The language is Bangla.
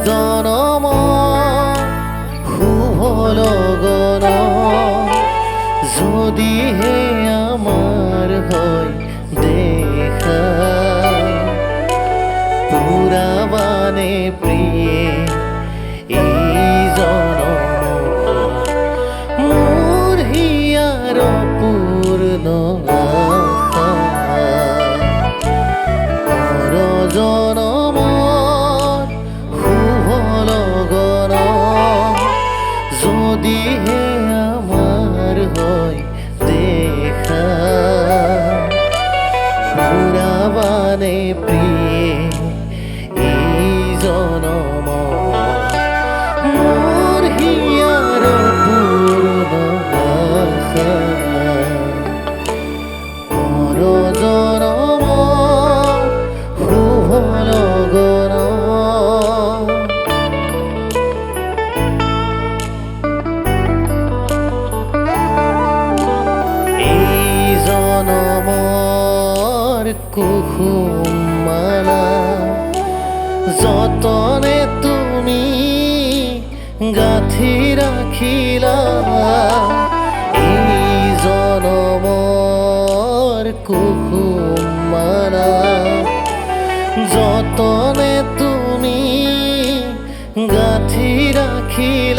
জনম শুভ লগন যদিহে আমার হয় দেখা পুরাবানে প্রিয়ে এই জনম মোর হিয়ার পূর্ণ আশা পর জনম যদিহে আমার হয় দেখা পুরাবানে প্রিয়ে এই জনম মোর হিয়ার পূর্ণ আশা পর জনম শুভ লগন কুসুম মালা যতনে তুমি গাঁথি রাখিলা এই জনমৰ কুসুম মালা যতনে তুমি গাঁথি রাখিলা